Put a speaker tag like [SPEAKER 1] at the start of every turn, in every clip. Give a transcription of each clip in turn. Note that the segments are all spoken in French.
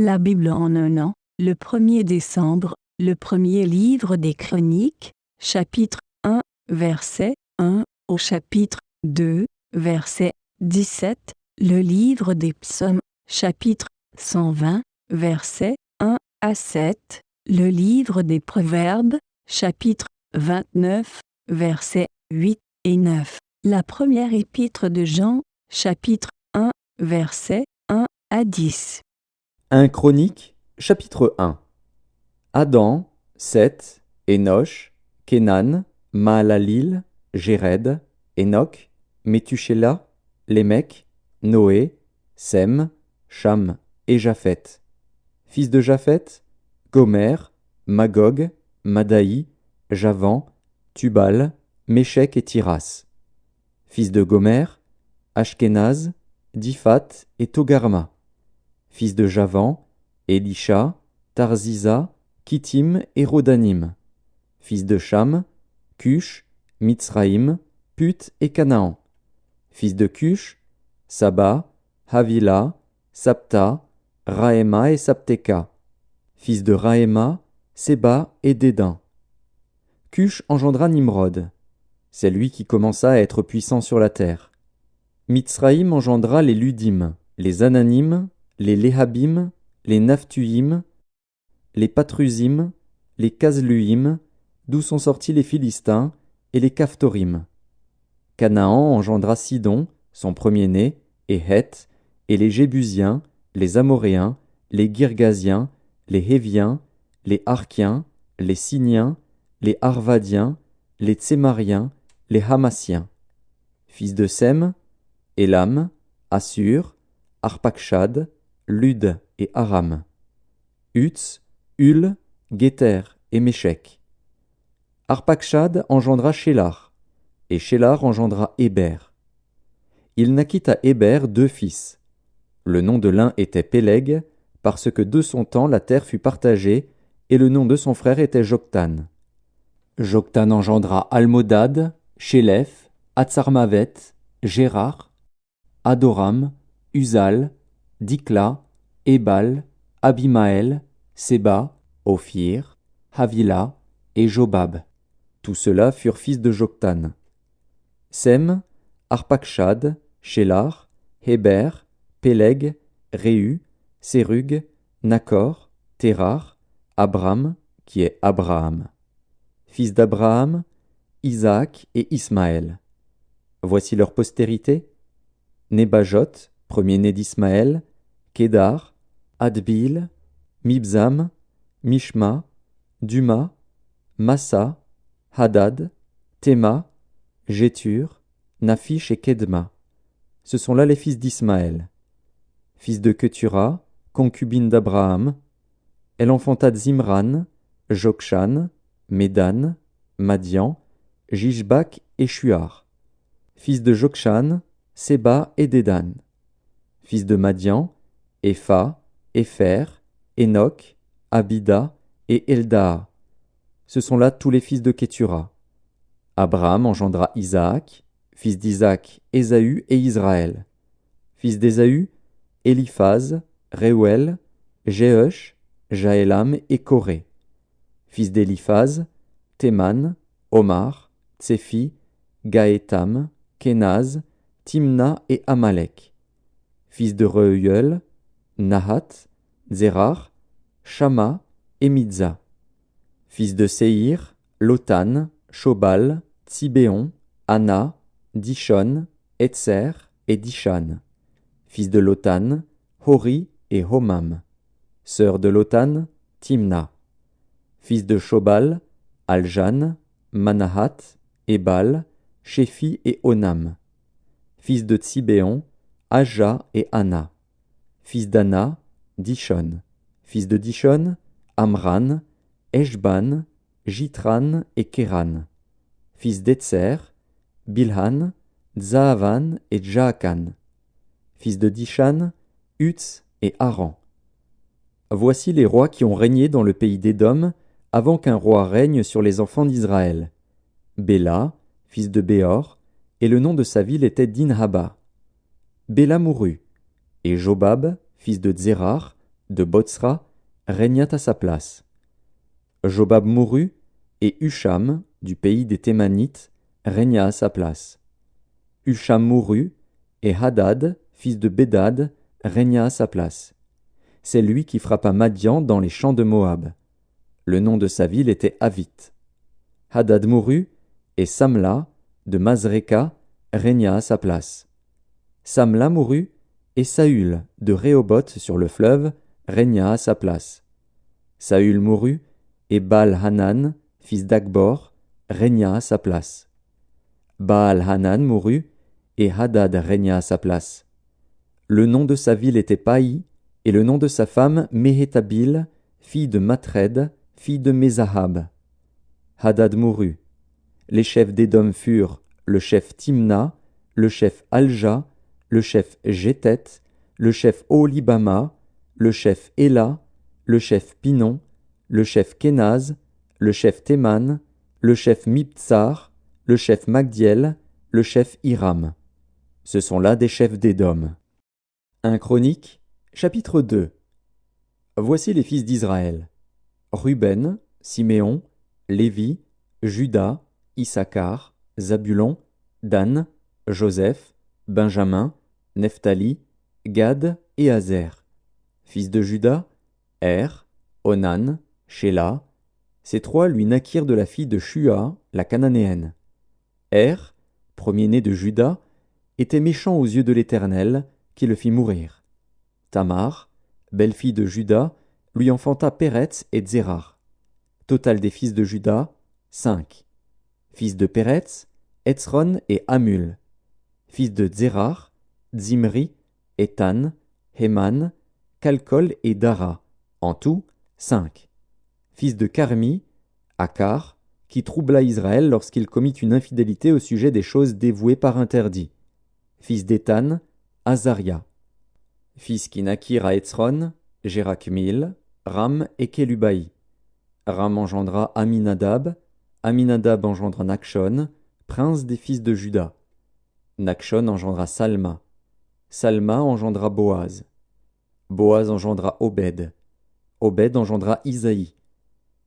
[SPEAKER 1] La Bible en un an, le 1er décembre, le premier livre des Chroniques, chapitre 1, verset 1 au chapitre 2, verset 17, le livre des Psaumes, chapitre 120, verset 1 à 7, le livre des Proverbes, chapitre 29, versets 8 et 9, la première épître de Jean, chapitre 1, verset 1 à 10.
[SPEAKER 2] 1 Chronique, chapitre 1. Adam, Seth, Énosh, Kénan, Mahalalil, Jéred, Enoch, Métuchéla, Lémec, Noé, Sem, Cham et Japheth. Fils de Japheth, Gomer, Magog, Madaï, Javan, Tubal, Méchec et Tiras. Fils de Gomer, Ashkenaz, Diphat et Togarma. Fils de Javan, Elisha, Tarzisa, Kittim et Rodanim. Fils de Cham, Cush, Mitzraïm, Put et Canaan. Fils de Cush, Saba, Havila, Sapta, Raéma et Sapteka. Fils de Raéma, Séba et Dédain. Cush engendra Nimrod. C'est lui qui commença à être puissant sur la terre. Mitzraïm engendra les Ludim, les Ananim, les Léhabim, les Naphtuim, les Patrusim, les Casluim, d'où sont sortis les Philistins, et les Caphtorim. Canaan engendra Sidon, son premier-né, et Heth, et les Jébusiens, les Amoréens, les Girgasiens, les Héviens, les Arkiens, les Siniens, les Arvadiens, les Tsémariens, les Hamassiens. Fils de Sem, Élam, Assur, Arpakshad, Lud et Aram. Uts, Hul, Géter et Méchec. Arpakshad engendra Shélar, et Shélar engendra Héber. Il naquit à Héber 2 fils. Le nom de l'un était Péleg, parce que de son temps la terre fut partagée, et le nom de son frère était Joktan. Joktan engendra Almodad, Shélef, Hatsarmavet, Gérard, Adoram, Uzal, Dikla, Ébal, Abimaël, Séba, Ophir, Havila et Jobab. Tous ceux-là furent fils de Joktan. Sem, Arpakshad, Shélar, Héber, Péleg, Réu, Sérug, Nakor, Térar, Abram, qui est Abraham. Fils d'Abraham, Isaac et Ismaël. Voici leur postérité. Nébajot, premier-né d'Ismaël, Kédar, Adbil, Mibzam, Mishma, Duma, Massa, Hadad, Théma, Jétur, Naphish et Kedma. Ce sont là les fils d'Ismaël. Fils de Ketura, concubine d'Abraham, elle enfanta Zimran, Jokshan, Médan, Madian, Jishbak et Shuar. Fils de Jokshan, Séba et Dédan. Fils de Madian, Épha, Épher, Enoch, Abida et Eldaa. Ce sont là tous les fils de Ketura. Abraham engendra Isaac, fils d'Isaac, Ésaü et Israël. Fils d'Ésaü, Éliphaz, Réuel, Jéhush, Jaélam et Coré. Fils d'Éliphaz, Théman, Omar, Tsefi, Gaétam, Kénaz, Timna et Amalek. Fils de Reuel, Nahat, Zérar, Shama et Midza. Fils de Séhir, Lotan, Shobal, Tsibéon, Anna, Dishon, Etzer et Dishan. Fils de Lotan, Hori et Homam. Sœur de Lotan, Timna. Fils de Shobal, Aljan, Manahat, Ebal, Shéphi et Onam. Fils de Tsibéon, Aja et Anna. Fils d'Anna, Dishon. Fils de Dishon, Amran, Eshban, Jitran et Kéran. Fils d'Etzer, Bilhan, Zaavan et Jaakan. Fils de Dishan, Uts et Aran. Voici les rois qui ont régné dans le pays d'Édom avant qu'un roi règne sur les enfants d'Israël. Béla, fils de Béor, et le nom de sa ville était Dinhaba. Béla mourut, et Jobab, fils de Zérar, de Botsra, régna à sa place. Jobab mourut, et Husham, du pays des Thémanites, régna à sa place. Husham mourut, et Hadad, fils de Bédad, régna à sa place. C'est lui qui frappa Madian dans les champs de Moab. Le nom de sa ville était Avith. Hadad mourut, et Samla, de Mazreka, régna à sa place. Samla mourut, et Saül, de Rehoboth sur le fleuve, régna à sa place. Saül mourut, et Baal-Hanan, fils d'Akbor, régna à sa place. Baal-Hanan mourut, et Hadad régna à sa place. Le nom de sa ville était Paï, et le nom de sa femme Méhétabil, fille de Matred, fille de Mézahab. Hadad mourut. Les chefs d'Édom furent le chef Timna, le chef Alja, le chef Jétet, le chef Oholibama, le chef Éla, le chef Pinon, le chef Kénaz, le chef Théman, le chef Mibtsar, le chef Magdiel, le chef Hiram. Ce sont là des chefs d'Édom. 1 Chronique, chapitre 2. Voici les fils d'Israël. Ruben, Siméon, Lévi, Juda, Issachar, Zabulon, Dan, Joseph, Benjamin, Nephtali, Gad et Azer. Fils de Juda, Onan, Shéla. Ces trois lui naquirent de la fille de Shua, la cananéenne. Premier-né de Juda, était méchant aux yeux de l'Éternel, qui le fit mourir. Tamar, belle-fille de Juda, lui enfanta Péretz et Zérar. Total des fils de Juda, 5. Fils de Péretz, Hetzron et Hamul. Fils de Zérar, Zimri, Étan, Héman, Calcol et Dara. En tout, 5. Fils de Carmi, Akar, qui troubla Israël lorsqu'il commit une infidélité au sujet des choses dévouées par interdit. Fils d'Étan, Azaria. Fils qui naquirent à Hetzron, Jérakmil, Ram et Kélubaï. Ram engendra Aminadab, Aminadab engendra Nakshon, prince des fils de Juda. Nakshon engendra Salma. Salma engendra Boaz. Boaz engendra Obed. Obed engendra Isaïe.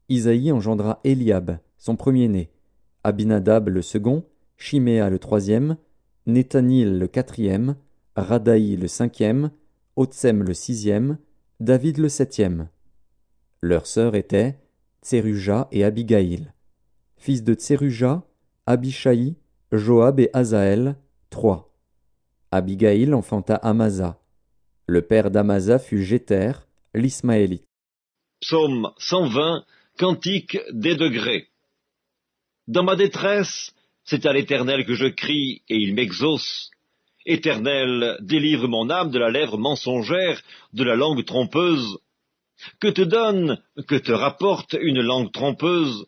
[SPEAKER 2] Isaïe engendra Eliab, son premier-né, Abinadab le second, Shiméa le troisième, Nethanil le quatrième, Radaï le cinquième, Otsem le sixième, David le septième. Leurs sœurs étaient Tseruja et Abigaïl. Fils de Tseruja, Abishaï, Joab et Azaël, 3. Abigaïl enfanta Amasa. Le père d'Amasa fut Jéter, l'Ismaélite.
[SPEAKER 3] Psaume 120, cantique des degrés. Dans ma détresse, c'est à l'Éternel que je crie, et il m'exauce. Éternel, délivre mon âme de la lèvre mensongère, de la langue trompeuse. Que te donne, que te rapporte une langue trompeuse?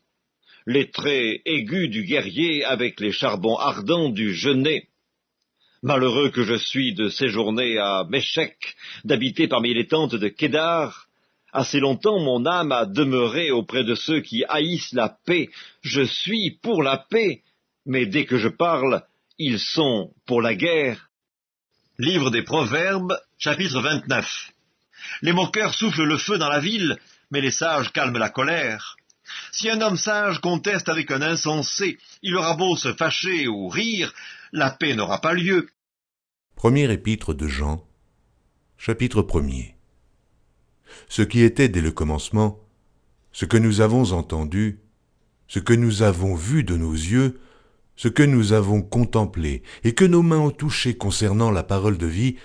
[SPEAKER 3] Les traits aigus du guerrier avec les charbons ardents du genet. Malheureux que je suis de séjourner à Méchec, d'habiter parmi les tentes de Kédar. Assez longtemps mon âme a demeuré auprès de ceux qui haïssent la paix. Je suis pour la paix, mais dès que je parle, ils sont pour la guerre. Livre des Proverbes, chapitre 29. Les moqueurs soufflent le feu dans la ville, mais les sages calment la colère. Si un homme sage conteste avec un insensé, il aura beau se fâcher ou rire, la paix n'aura pas lieu.
[SPEAKER 4] Première épître de Jean, chapitre 1er. Ce qui était dès le commencement, ce que nous avons entendu, ce que nous avons vu de nos yeux, ce que nous avons contemplé et que nos mains ont touché concernant la parole de vie,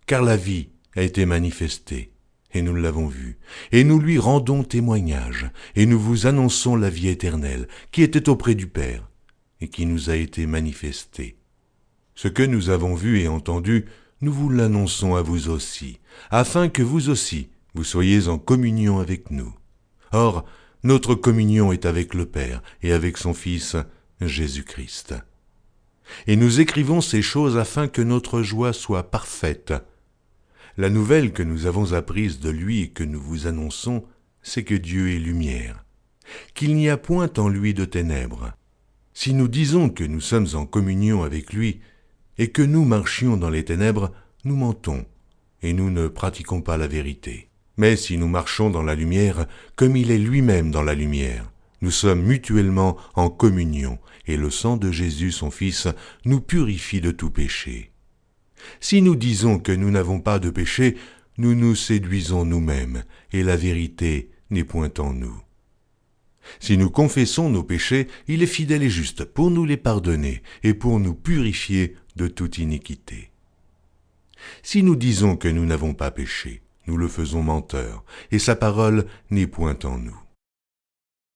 [SPEAKER 4] car la vie a été manifestée, et nous l'avons vue, et nous lui rendons témoignage, et nous vous annonçons la vie éternelle, qui était auprès du Père, et qui nous a été manifestée. Ce que nous avons vu et entendu, nous vous l'annonçons à vous aussi, afin que vous aussi, vous soyez en communion avec nous. Or, notre communion est avec le Père et avec son Fils, Jésus-Christ. Et nous écrivons ces choses afin que notre joie soit parfaite. La nouvelle que nous avons apprise de lui et que nous vous annonçons, c'est que Dieu est lumière, qu'il n'y a point en lui de ténèbres. Si nous disons que nous sommes en communion avec lui et que nous marchions dans les ténèbres, nous mentons et nous ne pratiquons pas la vérité. Mais si nous marchons dans la lumière, comme il est lui-même dans la lumière, nous sommes mutuellement en communion, et le sang de Jésus, son Fils, nous purifie de tout péché. Si nous disons que nous n'avons pas de péché, nous nous séduisons nous-mêmes, et la vérité n'est point en nous. Si nous confessons nos péchés, il est fidèle et juste pour nous les pardonner et pour nous purifier de toute iniquité. Si nous disons que nous n'avons pas péché, nous le faisons menteur, et sa parole n'est point en nous.